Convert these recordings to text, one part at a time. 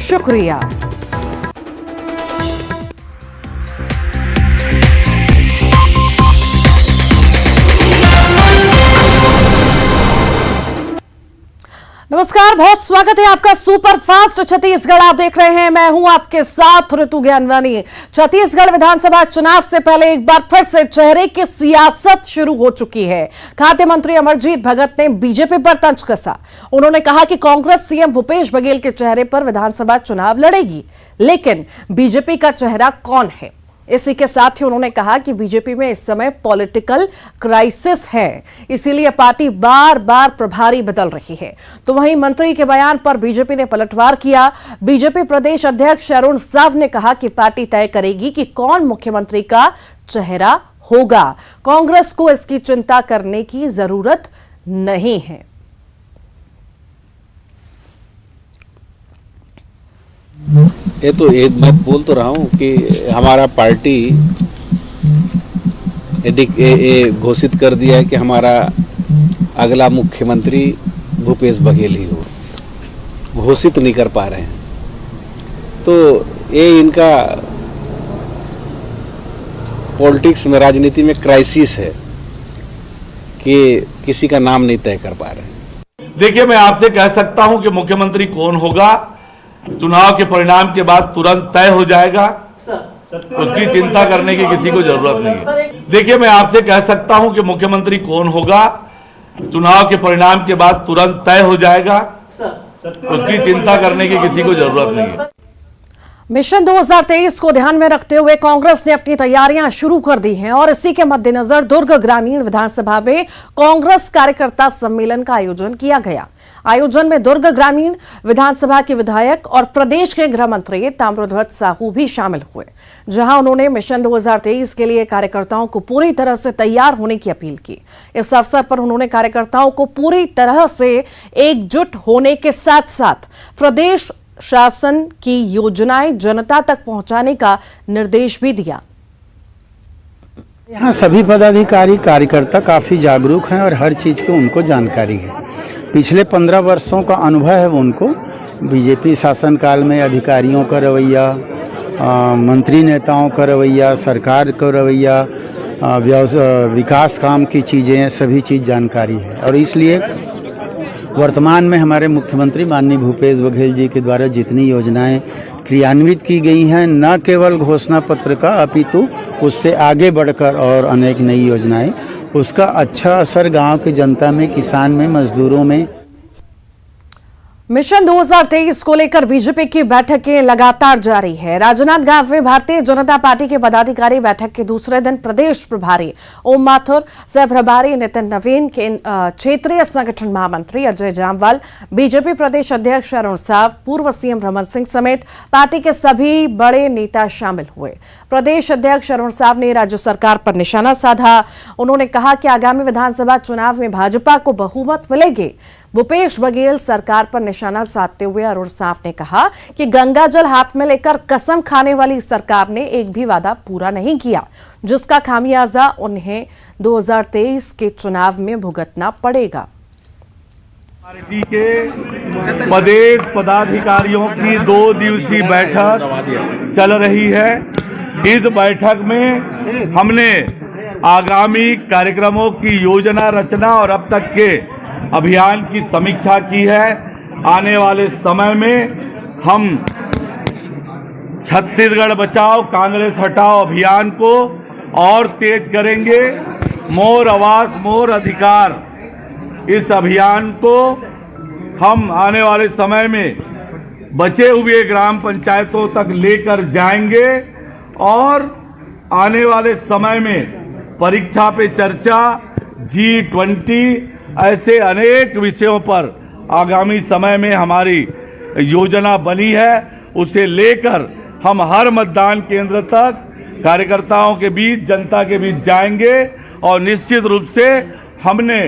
शुक्रिया। नमस्कार, बहुत स्वागत है आपका सुपर फास्ट छत्तीसगढ़ आप देख रहे हैं। मैं हूं आपके साथ ऋतु ज्ञानवानी। छत्तीसगढ़ विधानसभा चुनाव से पहले एक बार फिर से चेहरे की सियासत शुरू हो चुकी है। खाद्य मंत्री अमरजीत भगत ने बीजेपी पर तंज कसा। उन्होंने कहा कि कांग्रेस सीएम भूपेश बघेल के चेहरे पर विधानसभा चुनाव लड़ेगी, लेकिन बीजेपी का चेहरा कौन है। इसी के साथ ही उन्होंने कहा कि बीजेपी में इस समय पॉलिटिकल क्राइसिस है, इसीलिए पार्टी बार बार प्रभारी बदल रही है। तो वहीं मंत्री के बयान पर बीजेपी ने पलटवार किया। बीजेपी प्रदेश अध्यक्ष अरुण साव ने कहा कि पार्टी तय करेगी कि कौन मुख्यमंत्री का चेहरा होगा। कांग्रेस को इसकी चिंता करने की जरूरत नहीं है। मैं बोल तो रहा हूँ कि हमारा पार्टी घोषित कर दिया है कि हमारा अगला मुख्यमंत्री भूपेश बघेल ही हो। घोषित नहीं कर पा रहे हैं, तो ये इनका पॉलिटिक्स में, राजनीति में क्राइसिस है कि किसी का नाम नहीं तय कर पा रहे हैं। देखिए, मैं आपसे कह सकता हूं कि मुख्यमंत्री कौन होगा चुनाव के परिणाम के बाद तुरंत तय हो जाएगा, उसकी चिंता करने की किसी को जरूरत नहीं है। देखिए, मैं आपसे कह सकता हूं कि मुख्यमंत्री कौन होगा चुनाव के परिणाम के बाद तुरंत तय हो जाएगा, उसकी चिंता करने की किसी को जरूरत नहीं है। मिशन 2023 को ध्यान में रखते हुए कांग्रेस ने अपनी तैयारियां शुरू कर दी हैं और इसी के मद्देनजर दुर्ग ग्रामीण विधानसभा में कांग्रेस कार्यकर्ता सम्मेलन का आयोजन किया गया। आयोजन में दुर्ग ग्रामीण विधानसभा के विधायक और प्रदेश के गृह मंत्री ताम्रध्वज साहू भी शामिल हुए, जहां उन्होंने मिशन 2023 के लिए कार्यकर्ताओं को पूरी तरह से तैयार होने की अपील की। इस अवसर पर उन्होंने कार्यकर्ताओं को पूरी तरह से एकजुट होने के साथ साथ प्रदेश शासन की योजनाएं जनता तक पहुंचाने का निर्देश भी दिया। यहाँ सभी पदाधिकारी कार्यकर्ता काफ़ी जागरूक हैं और हर चीज़ की उनको जानकारी है। पिछले 15 वर्षों का अनुभव है उनको। बीजेपी शासनकाल में अधिकारियों का रवैया, मंत्री नेताओं का रवैया, सरकार का रवैया, विकास काम की चीज़ें, सभी चीज़ जानकारी है। और इसलिए वर्तमान में हमारे मुख्यमंत्री माननीय भूपेश बघेल जी के द्वारा जितनी योजनाएं क्रियान्वित की गई हैं, न केवल घोषणा पत्र का अपितु उससे आगे बढ़कर और अनेक नई योजनाएं, उसका अच्छा असर गांव की जनता में, किसान में, मजदूरों में। मिशन 2023 को लेकर बीजेपी की बैठकें लगातार जारी है। राजनांदगांव में भारतीय जनता पार्टी के पदाधिकारी बैठक के दूसरे दिन प्रदेश प्रभारी ओम माथुर, सह प्रभारी नितिन नवीन, क्षेत्रीय संगठन महामंत्री अजय जामवाल, बीजेपी प्रदेश अध्यक्ष अरुण साव, पूर्व सीएम रमन सिंह समेत पार्टी के सभी बड़े नेता शामिल हुए। प्रदेश अध्यक्ष अरुण साव ने राज्य सरकार पर निशाना साधा। उन्होंने कहा कि आगामी विधानसभा चुनाव में भाजपा को बहुमत मिलेगी। भूपेश बघेल सरकार पर निशाना साधते हुए अरुण साव ने कहा कि गंगा जल हाथ में लेकर कसम खाने वाली सरकार ने एक भी वादा पूरा नहीं किया, जिसका खामियाजा उन्हें 2023 के चुनाव में भुगतना पड़ेगा। पार्टी के प्रदेश पदाधिकारियों की 2 दिवसीय बैठक चल रही है। इस बैठक में हमने आगामी कार्यक्रमों की योजना रचना और अब तक के अभियान की समीक्षा की है। आने वाले समय में हम छत्तीसगढ़ बचाओ कांग्रेस हटाओ अभियान को और तेज करेंगे। मोर आवाज मोर अधिकार, इस अभियान को हम आने वाले समय में बचे हुए ग्राम पंचायतों तक लेकर जाएंगे और आने वाले समय में परीक्षा पे चर्चा, G20 ऐसे अनेक विषयों पर आगामी समय में हमारी योजना बनी है। उसे लेकर हम हर मतदान केंद्र तक कार्यकर्ताओं के बीच, जनता के बीच जाएंगे और निश्चित रूप से हमने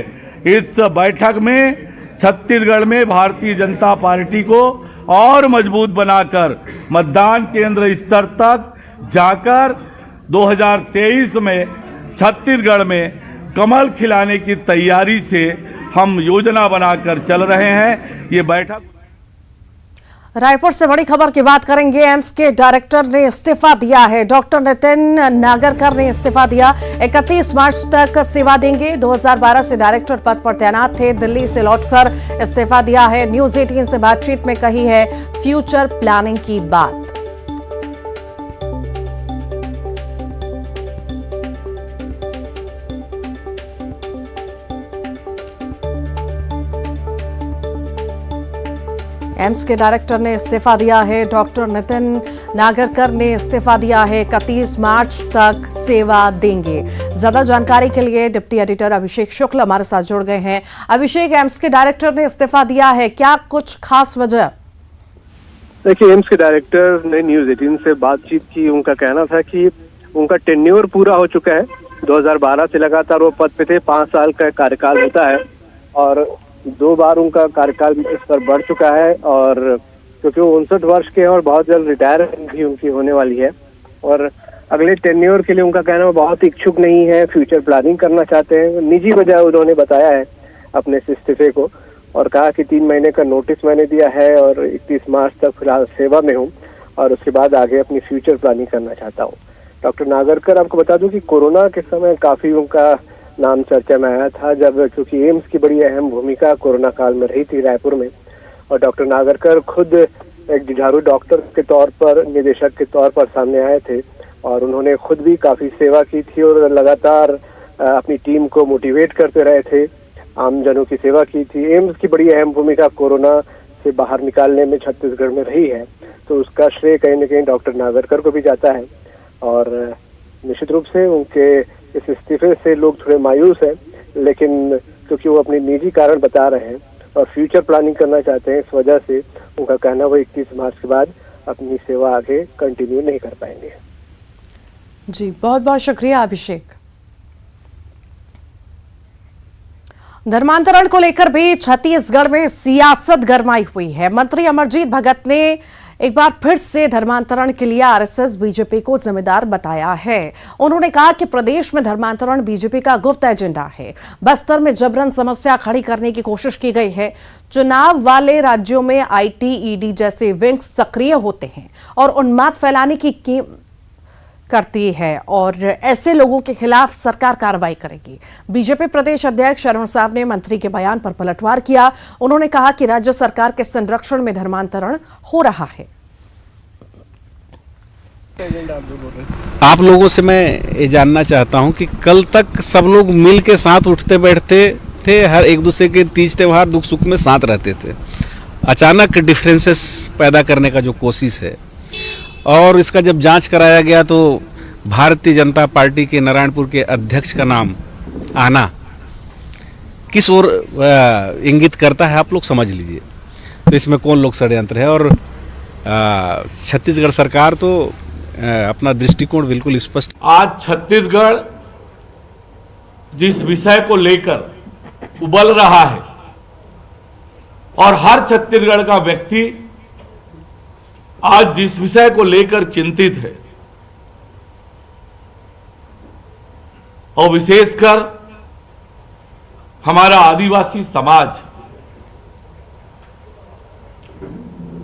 इस बैठक में छत्तीसगढ़ में भारतीय जनता पार्टी को और मजबूत बनाकर मतदान केंद्र स्तर तक जाकर 2023 में छत्तीसगढ़ में कमल खिलाने की तैयारी से हम योजना बनाकर चल रहे हैं। ये बैठक रायपुर से बड़ी खबर की बात करेंगे। एम्स के डायरेक्टर ने इस्तीफा दिया है। डॉक्टर नितिन नागरकर ने इस्तीफा दिया। 31 मार्च तक सेवा देंगे। 2012 से डायरेक्टर पद पर तैनात थे। दिल्ली से लौटकर इस्तीफा दिया है। न्यूज 18 से बातचीत में कही है फ्यूचर प्लानिंग की बात। एम्स के डायरेक्टर ने इस्तीफा दिया है। डॉक्टर नितिन नागरकर ने इस्तीफा दिया है। 31 मार्च तक सेवा देंगे। ज्यादा जानकारी के लिए डिप्टी एडिटर अभिषेक शुक्ल हमारे साथ जुड़ गए हैं। अभिषेक, एम्स के डायरेक्टर ने इस्तीफा दिया है, क्या कुछ खास वजह? देखिए, एम्स के डायरेक्टर ने न्यूज 18 से बातचीत की। उनका कहना था कि उनका टेन्योर पूरा हो चुका है। 2012 से लगातार वो पद पे थे। 5 साल का कार्यकाल होता है और 2 बार उनका कार्यकाल इस पर बढ़ चुका है। और क्योंकि वो 59 वर्ष के हैं और बहुत जल्द रिटायरमेंट भी उनकी होने वाली है और अगले टेन्योर के लिए उनका कहना वो बहुत इच्छुक नहीं है, फ्यूचर प्लानिंग करना चाहते हैं। निजी वजह उन्होंने बताया है अपने इस्तीफे को और कहा कि 3 महीने का नोटिस मैंने दिया है और 31 मार्च तक फिलहाल सेवा में हूँ और उसके बाद आगे अपनी फ्यूचर प्लानिंग करना चाहता हूँ। डॉक्टर नागरकर, आपको बता दूं कि कोरोना के समय काफी उनका नाम चर्चा में आया था, जब क्योंकि एम्स की बड़ी अहम भूमिका कोरोना काल में रही थी रायपुर में। और डॉक्टर नागरकर खुद एक जुझारू डॉक्टर के तौर पर, निदेशक के तौर पर सामने आए थे और उन्होंने खुद भी काफी सेवा की थी और लगातार अपनी टीम को मोटिवेट करते रहे थे, आम जनों की सेवा की थी। एम्स की बड़ी अहम भूमिका कोरोना से बाहर निकालने में छत्तीसगढ़ में रही है, तो उसका श्रेय कहीं न कहीं डॉक्टर नागरकर को भी जाता है। और निश्चित रूप से उनके इस इस्तीफे से लोग थोड़े मायूस हैं, लेकिन क्योंकि वो अपने निजी कारण बता रहे हैं और फ्यूचर प्लानिंग करना चाहते हैं, इस वजह से उनका कहना वो 31 मार्च के बाद अपनी सेवा आगे कंटिन्यू नहीं कर पाएंगे। जी, बहुत बहुत शुक्रिया अभिषेक। धर्मांतरण को लेकर भी छत्तीसगढ़ में सियासत गरमाई हुई है। मंत्री अमरजीत भगत ने एक बार फिर से धर्मांतरण के लिए आरएसएस बीजेपी को जिम्मेदार बताया है। उन्होंने कहा कि प्रदेश में धर्मांतरण बीजेपी का गुप्त एजेंडा है। बस्तर में जबरन समस्या खड़ी करने की कोशिश की गई है। चुनाव वाले राज्यों में आईटी, ईडी जैसे विंग्स सक्रिय होते हैं और उन्माद फैलाने की करती है और ऐसे लोगों के खिलाफ सरकार कार्रवाई करेगी। बीजेपी प्रदेश अध्यक्ष अरुण साव ने मंत्री के बयान पर पलटवार किया। उन्होंने कहा कि राज्य सरकार के संरक्षण में धर्मांतरण हो रहा है। आप लोगों से मैं ये जानना चाहता हूं कि कल तक सब लोग मिल के साथ उठते बैठते थे, हर एक दूसरे के तीज त्योहार दुख सुख में साथ रहते थे। अचानक डिफरेंसेस पैदा करने का जो कोशिश है और इसका जब जांच कराया गया तो भारतीय जनता पार्टी के नारायणपुर के अध्यक्ष का नाम आना किस ओर इंगित करता है, आप लोग समझ लीजिए। तो इसमें कौन लोग षड्यंत्र है और छत्तीसगढ़ सरकार तो अपना दृष्टिकोण बिल्कुल स्पष्ट। आज छत्तीसगढ़ जिस विषय को लेकर उबल रहा है और हर छत्तीसगढ़ का व्यक्ति आज जिस विषय को लेकर चिंतित है और विशेषकर हमारा आदिवासी समाज,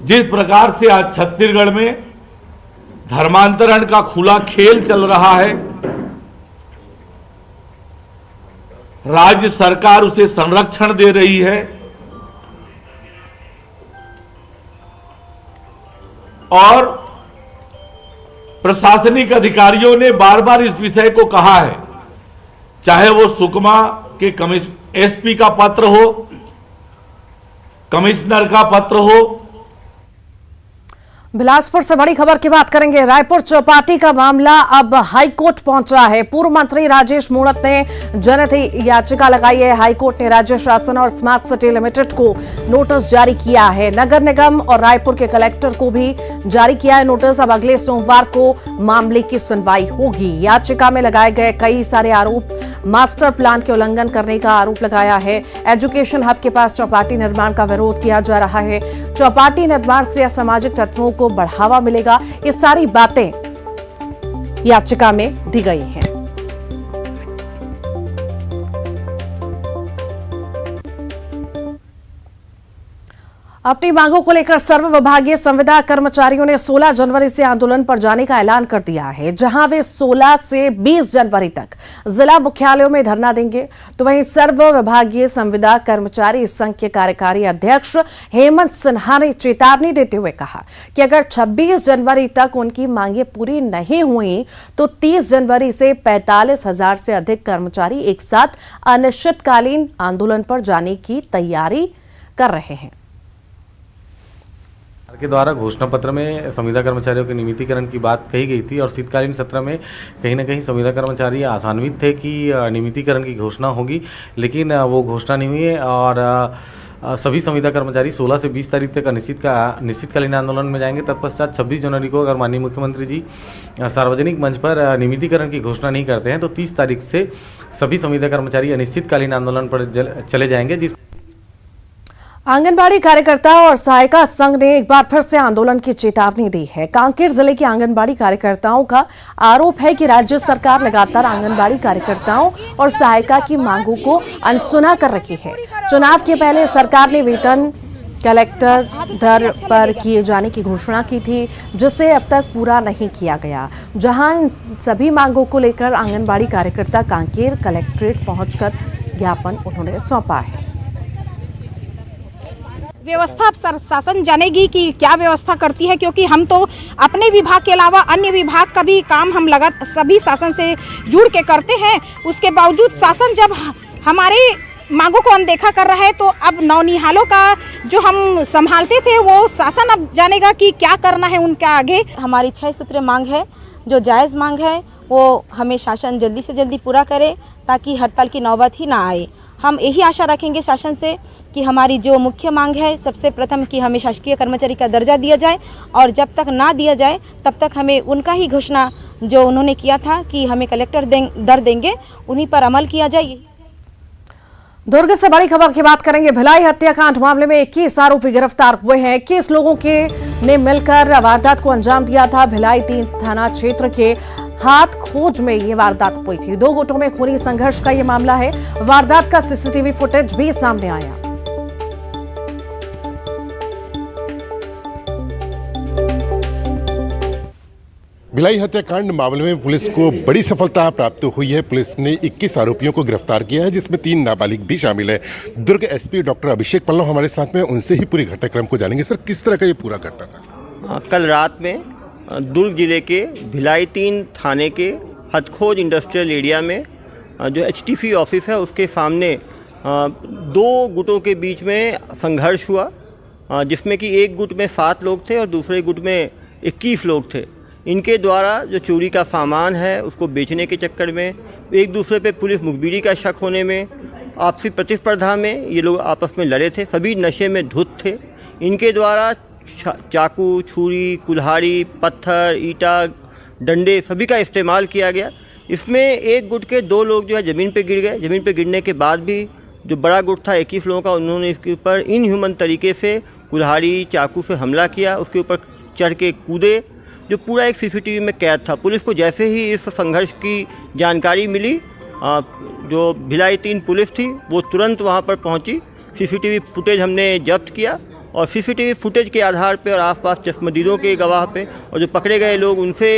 जिस प्रकार से आज छत्तीसगढ़ में धर्मांतरण का खुला खेल चल रहा है, राज्य सरकार उसे संरक्षण दे रही है और प्रशासनिक अधिकारियों ने बार बार इस विषय को कहा है, चाहे वो सुकमा के एसपी का पत्र हो, कमिश्नर का पत्र हो। बिलासपुर से बड़ी खबर की बात करेंगे। रायपुर चौपाटी का मामला अब हाईकोर्ट पहुंचा है। पूर्व मंत्री राजेश मूणत ने जनहित याचिका लगाई है। हाईकोर्ट ने राज्य शासन और स्मार्ट सिटी लिमिटेड को नोटिस जारी किया है। नगर निगम और रायपुर के कलेक्टर को भी जारी किया है नोटिस। अब अगले सोमवार को मामले की सुनवाई होगी। याचिका में लगाए गए कई सारे आरोप, मास्टर प्लान के उल्लंघन करने का आरोप लगाया है। एजुकेशन हब के पास चौपाटी निर्माण का विरोध किया जा रहा है। चौपाटी निर्माण से असामाजिक तत्वों को बढ़ावा मिलेगा। ये सारी बातें याचिका में दी गई हैं। अपनी मांगों को लेकर सर्व विभागीय संविदा कर्मचारियों ने 16 जनवरी से आंदोलन पर जाने का ऐलान कर दिया है। जहां वे 16 से 20 जनवरी तक जिला मुख्यालयों में धरना देंगे, तो वहीं सर्व विभागीय संविदा कर्मचारी संघ के कार्यकारी अध्यक्ष हेमंत सिन्हा ने चेतावनी देते हुए कहा कि अगर 26 जनवरी तक उनकी मांगें पूरी नहीं हुई तो 30 जनवरी से 45,000 से अधिक कर्मचारी एक साथ अनिश्चितकालीन आंदोलन पर जाने की तैयारी कर रहे हैं। सरकार के द्वारा घोषणा पत्र में संविदा कर्मचारियों के नियमितीकरण की बात कही गई थी और शीतकालीन सत्र में कहीं ना कहीं संविदा कर्मचारी आशान्वित थे कि नियमितीकरण की घोषणा होगी, लेकिन वो घोषणा नहीं हुई है और सभी संविदा कर्मचारी 16 से 20 तारीख तक अनिश्चितकालीन आंदोलन में जाएंगे। तत्पश्चात 26 जनवरी को अगर माननीय मुख्यमंत्री जी सार्वजनिक मंच पर नियमितीकरण की घोषणा नहीं करते हैं तो 30 तारीख से सभी संविदा कर्मचारी अनिश्चितकालीन आंदोलन पर चले जाएंगे। जिस आंगनबाड़ी कार्यकर्ता और सहायिका संघ ने एक बार फिर से आंदोलन की चेतावनी दी है। कांकेर जिले के आंगनबाड़ी कार्यकर्ताओं का आरोप है कि राज्य सरकार लगातार आंगनबाड़ी कार्यकर्ताओं और सहायिका की मांगों को अनसुना कर रही है। चुनाव के पहले सरकार ने वेतन कलेक्टर दर पर किए जाने की घोषणा की थी, जिसे अब तक पूरा नहीं किया गया। जहां इन सभी मांगों को लेकर आंगनबाड़ी कार्यकर्ता कांकेर कलेक्ट्रेट पहुंचकर ज्ञापन उन्होंने सौंपा है। व्यवस्था शासन जानेगी कि क्या व्यवस्था करती है, क्योंकि हम तो अपने विभाग के अलावा अन्य विभाग का भी काम हम सभी शासन से जुड़ के करते हैं। उसके बावजूद शासन जब हमारे मांगों को अनदेखा कर रहा है तो अब नौनिहालों का जो हम संभालते थे वो शासन अब जानेगा कि क्या करना है उनका आगे। हमारी 6 सूत्रीय मांग है, जो जायज़ मांग है वो हमें शासन जल्दी से जल्दी पूरा करे ताकि हड़ताल की नौबत ही ना आए। हम यही आशा रखेंगे शासन से कि हमारी जो मुख्य मांग है, सबसे प्रथम कि हमें शासकीय कर्मचारी का दर्जा दिया जाए और जब तक ना दिया जाए तब तक हमें उनका ही घोषणा जो उन्होंने किया था कि हमें कलेक्टर दर देंगे, उन्हीं पर अमल किया जाए। दुर्ग से बड़ी खबर की बात करेंगे। भिलाई हत्याकांड मामले में 21 आरोपी गिरफ्तार हुए हैं। 21 लोगों ने मिलकर वारदात को अंजाम दिया था। भिलाई 3 थाना क्षेत्र के हाथ खोज में ये वारदात हुई थी। 2 गुटों में खूनी संघर्ष का ये मामला है। वारदात का सीसीटीवी फुटेज भी सामने आया। भिलाई हत्याकांड मामले में पुलिस को बड़ी सफलता प्राप्त हुई है। पुलिस ने 21 आरोपियों को गिरफ्तार किया है, जिसमें 3 नाबालिग भी शामिल है। दुर्ग एसपी डॉक्टर अभिषेक पल्लव हमारे साथ में, उनसे ही पूरी घटनाक्रम को जानेंगे। सर, किस तरह का ये पूरा घटना था? कल रात में दुर्ग जिले के भिलाई 3 थाने के हथखोज इंडस्ट्रियल एरिया में जो HTC ऑफिस है उसके सामने 2 गुटों के बीच में संघर्ष हुआ, जिसमें कि एक गुट में 7 लोग थे और दूसरे गुट में 21 लोग थे। इनके द्वारा जो चोरी का सामान है उसको बेचने के चक्कर में, एक दूसरे पे पुलिस मुखबिरी का शक होने में, आपसी प्रतिस्पर्धा में ये लोग आपस में लड़े थे। सभी नशे में धुत थे। इनके द्वारा चाकू, छुरी, कुल्हाड़ी, पत्थर, ईंटा, डंडे सभी का इस्तेमाल किया गया। इसमें एक गुट के 2 लोग जो है ज़मीन पे गिर गए। ज़मीन पे गिरने के बाद भी जो बड़ा गुट था 21 लोगों का, उन्होंने इसके ऊपर इनह्यूमन तरीके से कुल्हाड़ी, चाकू से हमला किया। उसके ऊपर चढ़ के कूदे, जो पूरा एक CCTV में कैद था। पुलिस को जैसे ही इस संघर्ष की जानकारी मिली, जो भिलाई 3 पुलिस थी वो तुरंत वहाँ पर पहुँची। CCTV फुटेज हमने जब्त किया और CCTV फुटेज के आधार पे और आसपास चश्मदीदों के गवाह पे और जो पकड़े गए लोग उनसे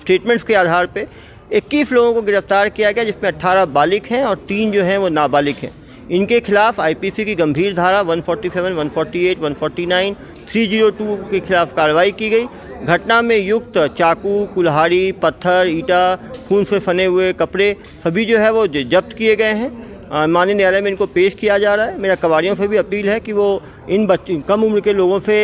स्टेटमेंट्स के आधार पे 21 लोगों को गिरफ्तार किया गया, जिसमें 18 बालिग हैं और 3 जो हैं वो नाबालिग हैं। इनके खिलाफ IPC की गंभीर धारा 147, 148, 149, 302 के खिलाफ कार्रवाई की गई। घटना में युक्त चाकू, कुल्हाड़ी, पत्थर, ईंटा, खून से सने हुए कपड़े सभी जो है वो जब्त किए गए हैं। माननीय न्यायालय में इनको पेश किया जा रहा है। मेरा कबाड़ियों से भी अपील है कि वो इन कम उम्र के लोगों से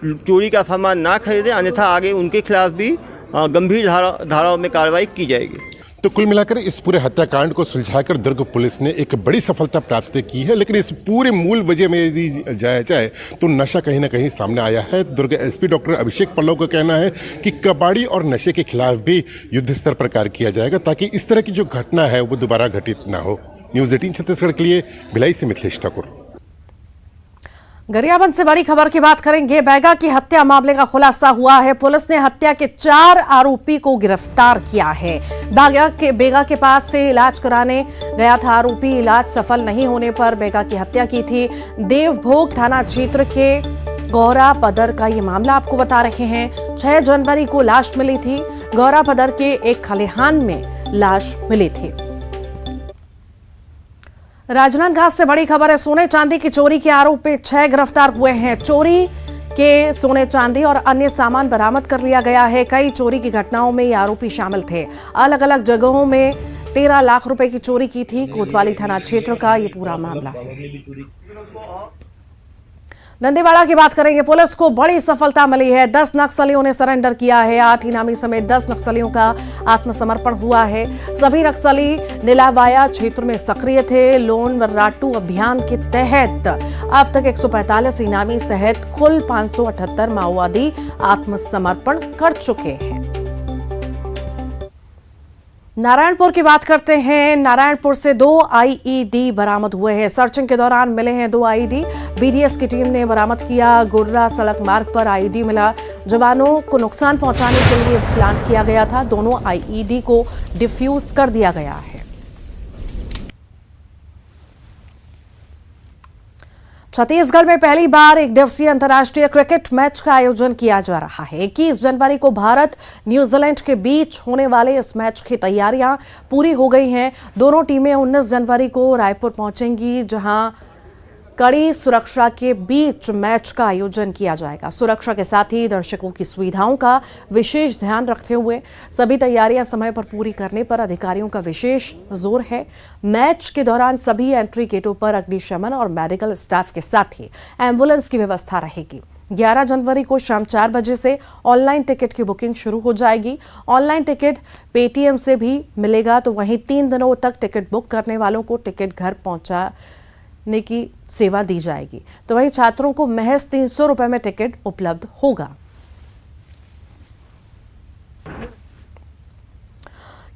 चोरी का सामान ना खरीदें, अन्यथा आगे उनके खिलाफ भी गंभीर धाराओं में कार्रवाई की जाएगी। तो कुल मिलाकर इस पूरे हत्याकांड को सुलझाकर दुर्ग पुलिस ने एक बड़ी सफलता प्राप्त की है। लेकिन इस पूरे मूल वजह में यदि जाया जाए तो नशा कहीं ना कहीं सामने आया है। दुर्ग एसपी डॉक्टर अभिषेक पल्लव का कहना है कि कबाड़ी और नशे के खिलाफ भी युद्ध स्तर पर कार्य किया जाएगा, ताकि इस तरह की जो घटना है वो दोबारा घटित ना हो। न्यूज़ 18 छत्तीसगढ़ के लिए भिलाई से मिथिलेश ठाकुर। गरियाबंद से बड़ी खबर की बात करेंगे। बैगा की हत्या मामले का खुलासा हुआ है। पुलिस ने हत्या के 4 आरोपी को गिरफ्तार किया है। बेगा के पास से इलाज कराने गया था आरोपी। इलाज सफल नहीं होने पर बेगा की हत्या की थी। देवभोग थाना क्षेत्र के गौरा पदर का ये मामला आपको बता रहे हैं। 6 जनवरी को लाश मिली थी। गौरा पदर के एक खलिहान में लाश मिली थी। राजनांदगांव से बड़ी खबर है। सोने चांदी की चोरी के आरोप में 6 गिरफ्तार हुए हैं। चोरी के सोने चांदी और अन्य सामान बरामद कर लिया गया है। कई चोरी की घटनाओं में ये आरोपी शामिल थे। अलग अलग जगहों में 13 लाख रुपए की चोरी की थी। कोतवाली थाना क्षेत्र का ये पूरा मामला है। दंतेवाड़ा की बात करेंगे। पुलिस को बड़ी सफलता मिली है। 10 नक्सलियों ने सरेंडर किया है। 8 इनामी समेत 10 नक्सलियों का आत्मसमर्पण हुआ है। सभी नक्सली नीलावाया क्षेत्र में सक्रिय थे। लोन वर्राटू अभियान के तहत अब तक 145 इनामी सहित कुल 578 माओवादी आत्मसमर्पण कर चुके हैं। नारायणपुर की बात करते हैं। नारायणपुर से 2 आईईडी बरामद हुए हैं। सर्चिंग के दौरान मिले हैं 2 आईईडी। बीडीएस की टीम ने बरामद किया। गुर्रा सड़क मार्ग पर आईईडी मिला। जवानों को नुकसान पहुंचाने के लिए प्लांट किया गया था। दोनों आईईडी को डिफ्यूज कर दिया गया है। छत्तीसगढ़ में पहली बार 1 दिवसीय अंतर्राष्ट्रीय क्रिकेट मैच का आयोजन किया जा रहा है। 21 जनवरी को भारत न्यूजीलैंड के बीच होने वाले इस मैच की तैयारियां पूरी हो गई हैं। दोनों टीमें 19 जनवरी को रायपुर पहुंचेंगी, जहां कड़ी सुरक्षा के बीच मैच का आयोजन किया जाएगा। सुरक्षा के साथ ही दर्शकों की सुविधाओं का विशेष ध्यान रखते हुए सभी तैयारियां समय पर पूरी करने पर अधिकारियों का विशेष जोर है। मैच के दौरान सभी एंट्री गेटों पर अग्निशमन और मेडिकल स्टाफ के साथ ही एम्बुलेंस की व्यवस्था रहेगी। 11 जनवरी को शाम 4 बजे से ऑनलाइन टिकट की बुकिंग शुरू हो जाएगी। ऑनलाइन टिकट पेटीएम से भी मिलेगा, तो वहीं 3 दिनों तक टिकट बुक करने वालों को टिकट घर पहुंचाने की सेवा दी जाएगी। तो वहीं छात्रों को महज 300 रुपए में टिकट उपलब्ध होगा।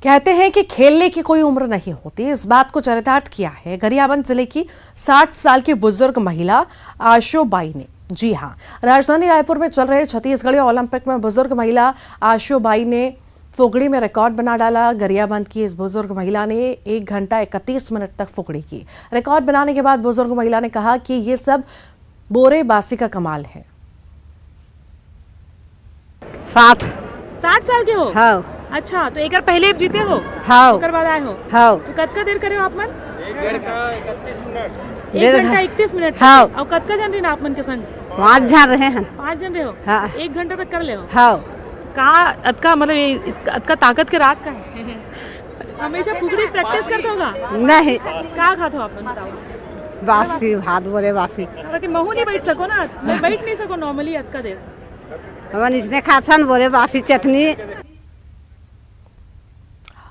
कहते हैं कि खेलने की कोई उम्र नहीं होती। इस बात को चरितार्थ किया है गरियाबंद जिले की 60 साल की बुजुर्ग महिला आशोबाई ने। जी हां, राजधानी रायपुर में चल रहे छत्तीसगढ़ी ओलंपिक में बुजुर्ग महिला आशोबाई ने फुगड़ी में रिकॉर्ड बना डाला। गरियाबंद की इस बुजुर्ग महिला ने 1 घंटा 31 मिनट तक फुगड़ी की। रिकॉर्ड बनाने के बाद बुजुर्ग महिला ने कहा कि ये सब बोरे बासी का कमाल है। 60 साल के हो? हाँ। अच्छा, तो एक बार पहले जीते हो? हाँ। ओकर बाद आए हो? हाँ। तो कतका देर करे हो आप मन? 1 घंटा 31 मिनट। हाँ। और कतका जन रहे आप मन के संग? 5 जन रहे हैं। 5 जन रहे हो? हाँ। 1 घंटा तक कर ले हो? हाँ। अतका मतलब अतका ताकत के राज का है। हमेशा फुगड़ी प्रैक्टिस करते होगा? नहीं। क्या खाते हो आप? बासी भात बोले बासी। कि महू नहीं बैठ सको ना, मैं बैठ नहीं सको नॉर्मली अतका देर। हम इतने खासन बोले बासी चटनी।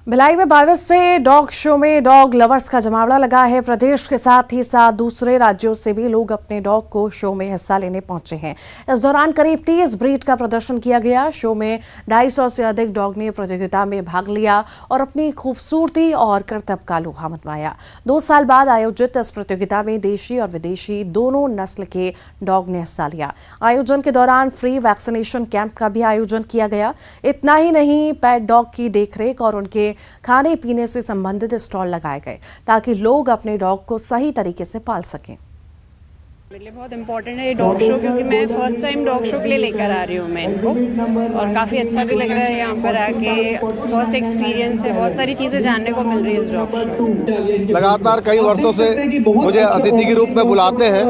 भिलाई में 22वें डॉग शो में डॉग लवर्स का जमावड़ा लगा है। प्रदेश के साथ ही साथ दूसरे राज्यों से भी लोग अपने डॉग को शो में हिस्सा लेने पहुंचे हैं। इस दौरान करीब 30 ब्रीड का प्रदर्शन किया गया। शो में 250 से अधिक डॉग ने प्रतियोगिता में भाग लिया और अपनी खूबसूरती और करतब का लोहा मनवाया। 2 साल बाद आयोजित इस प्रतियोगिता में देशी और विदेशी दोनों नस्ल के डॉग ने हिस्सा लिया। आयोजन के दौरान फ्री वैक्सीनेशन कैंप का भी आयोजन किया गया। इतना ही नहीं, पेट डॉग की देखरेख और उनके खाने पीने से संबंधित स्टॉल लगाए गए ताकि लोग अपने डॉग को सही तरीके से पाल सकें। मेरे लिए बहुत इम्पोर्टेंट है ये डॉग शो, क्योंकि मैं फर्स्ट टाइम डॉग शो के लिए लेकर आ रही हूँ मैं इनको, और काफ़ी अच्छा भी लग रहा है यहाँ पर आके। फर्स्ट एक्सपीरियंस है, बहुत सारी चीज़ें जानने को मिल रही है इस डॉग शो। लगातार कई वर्षों से मुझे अतिथि के रूप में बुलाते हैं,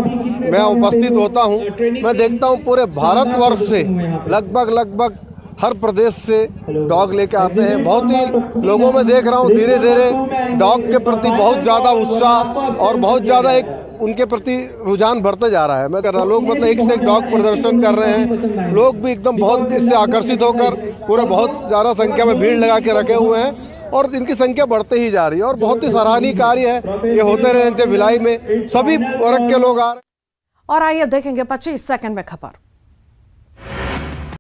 मैं उपस्थित होता हूँ। मैं देखता हूँ पूरे भारतवर्ष से लगभग हर प्रदेश से डॉग लेके आते हैं। बहुत ही लोगों में देख रहा हूँ धीरे धीरे डॉग के प्रति बहुत ज़्यादा उत्साह और बहुत ज़्यादा एक उनके प्रति रुझान बढ़ते जा रहा है। मैं कर रहा लोग मतलब एक से एक डॉग प्रदर्शन कर रहे हैं। लोग भी एकदम बहुत इससे आकर्षित होकर पूरे बहुत ज़्यादा संख्या में भीड़ लगा के रखे हुए हैं और इनकी संख्या बढ़ते ही जा रही है और बहुत ही सराहनीय कार्य है। ये होते रहने से भिलाई में सभी वर्ग के लोग आ रहे हैं। और आइए अब देखेंगे 25 सेकंड में खबर।